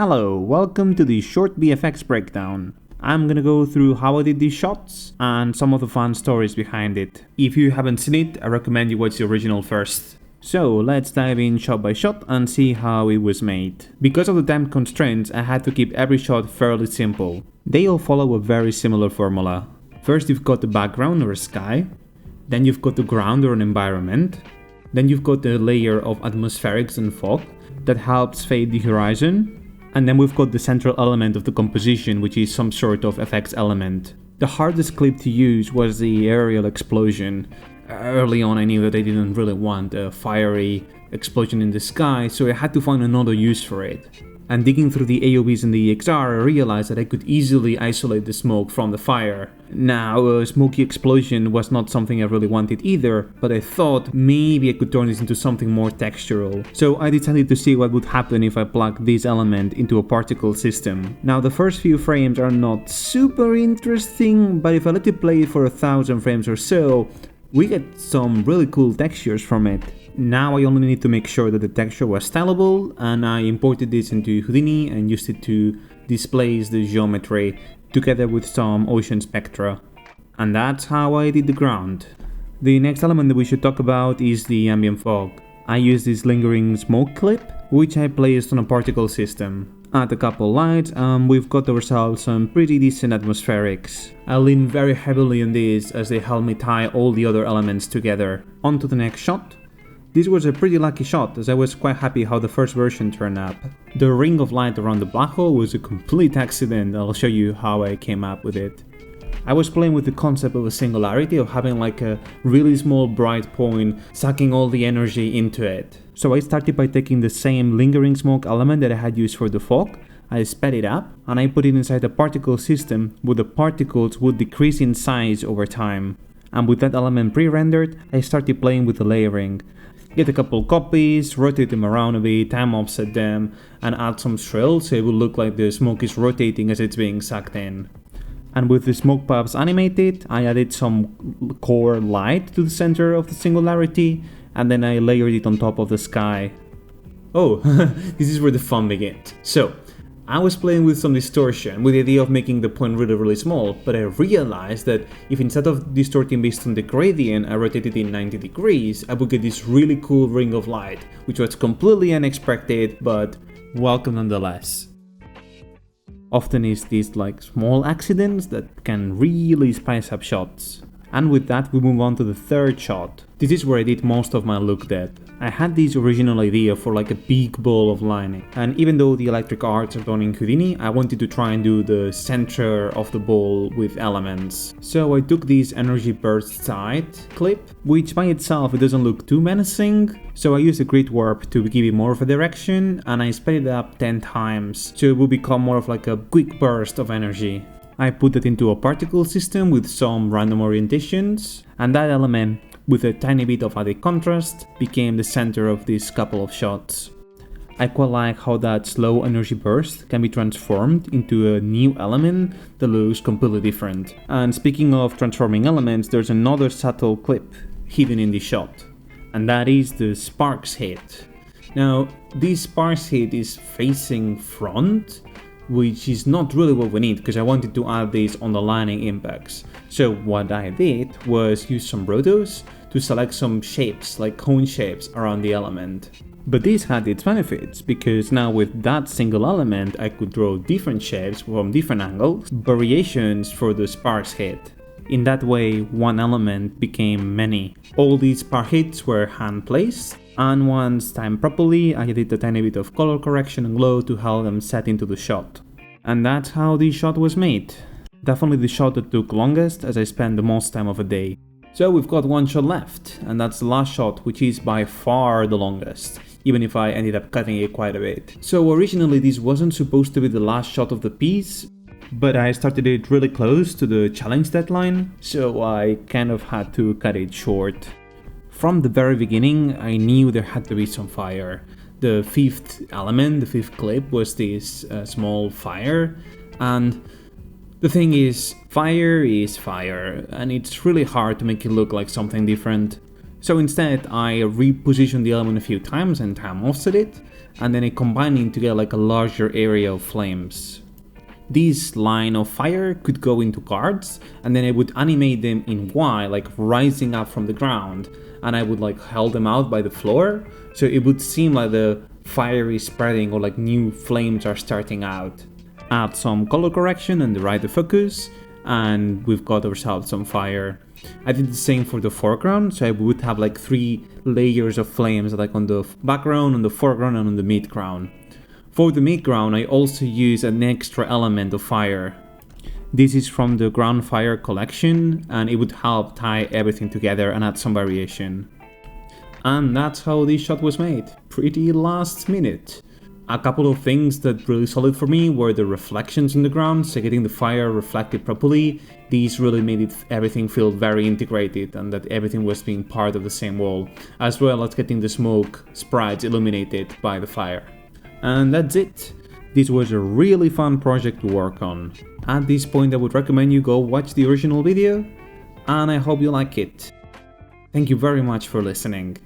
Hello, welcome to the short VFX breakdown. I'm gonna go through how I did these shots and some of the fun stories behind it. If you haven't seen it, I recommend you watch the original first. So let's dive in shot by shot and see how it was made. Because of the time constraints, I had to keep every shot fairly simple. They all follow a very similar formula. First you've got the background or a sky, then you've got the ground or an environment, then you've got the layer of atmospherics and fog that helps fade the horizon, and then we've got the central element of the composition, which is some sort of FX element. The hardest clip to use was the aerial explosion. Early on I knew that I didn't really want a fiery explosion in the sky, so I had to find another use for it. And digging through the AOVs and the XR, I realized that I could easily isolate the smoke from the fire. Now, a smoky explosion was not something I really wanted either, but I thought maybe I could turn this into something more textural. So I decided to see what would happen if I plugged this element into a particle system. Now, the first few frames are not super interesting, but if I let it play for 1,000 frames or so, we get some really cool textures from it. Now I only need to make sure that the texture was stylable, and I imported this into Houdini and used it to displace the geometry together with some ocean spectra. And that's how I did the ground. The next element that we should talk about is the ambient fog. I used this lingering smoke clip, which I placed on a particle system. Add a couple lights and we've got ourselves some pretty decent atmospherics. I lean very heavily on these as they help me tie all the other elements together. On to the next shot. This was a pretty lucky shot, as I was quite happy how the first version turned up. The ring of light around the black hole was a complete accident. I'll show you how I came up with it. I was playing with the concept of a singularity, of having like a really small bright point sucking all the energy into it. So I started by taking the same lingering smoke element that I had used for the fog, I sped it up, and I put it inside a particle system where the particles would decrease in size over time. And with that element pre-rendered, I started playing with the layering. Get a couple copies, rotate them around a bit, time offset them, and add some shrill so it will look like the smoke is rotating as it's being sucked in. And with the smoke puffs animated, I added some core light to the center of the singularity, and then I layered it on top of the sky. Oh, this is where the fun begins. So, I was playing with some distortion, with the idea of making the point really small, but I realized that if instead of distorting based on the gradient, I rotated it 90 degrees, I would get this really cool ring of light, which was completely unexpected, but welcome nonetheless. Often it's these like small accidents that can really spice up shots. And with that we move on to the third shot. This is where I did most of my look depth. I had this original idea for like a big ball of lining, and even though the electric arcs are done in Houdini, I wanted to try and do the center of the ball with elements. So I took this energy burst side clip, which by itself it doesn't look too menacing, so I used a grid warp to give it more of a direction, and I sped it up 10 times, so it will become more of like a quick burst of energy. I put it into a particle system with some random orientations, and that element, with a tiny bit of added contrast, became the center of these couple of shots. I quite like how that slow energy burst can be transformed into a new element that looks completely different. And speaking of transforming elements, there's another subtle clip hidden in this shot, and that is the sparks hit. Now, this sparks hit is facing front, which is not really what we need because I wanted to add this on the lining impacts. So what I did was use some rotos to select some shapes, like cone shapes, around the element. But this had its benefits, because now with that single element I could draw different shapes from different angles, variations for the sparks hit. In that way, one element became many. All these spark hits were hand placed, and once timed properly, I added a tiny bit of color correction and glow to help them set into the shot. And that's how this shot was made. Definitely the shot that took longest, as I spent the most time of a day. So we've got one shot left, and that's the last shot, which is by far the longest, even if I ended up cutting it quite a bit. So originally this wasn't supposed to be the last shot of the piece, but I started it really close to the challenge deadline, so I kind of had to cut it short. From the very beginning, I knew there had to be some fire. The fifth element, the fifth clip, was this small fire, and the thing is fire, and it's really hard to make it look like something different. So instead, I repositioned the element a few times and time offset it, and then combining to get like a larger area of flames. This line of fire could go into cards, and then I would animate them in Y, like rising up from the ground, and I would like hold them out by the floor, so it would seem like the fire is spreading or like new flames are starting out. Add some color correction and the right of focus, and we've got ourselves some fire. I did the same for the foreground, so I would have like 3 layers of flames, like on the background, on the foreground, and on the midground. For the midground, I also use an extra element of fire. This is from the ground fire collection, and it would help tie everything together and add some variation. And that's how this shot was made. Pretty last minute. A couple of things that really solid for me were the reflections on the ground, so getting the fire reflected properly. These really made everything feel very integrated and that everything was being part of the same wall, as well as getting the smoke sprites illuminated by the fire. And that's it. This was a really fun project to work on. At this point I would recommend you go watch the original video, and I hope you like it. Thank you very much for listening.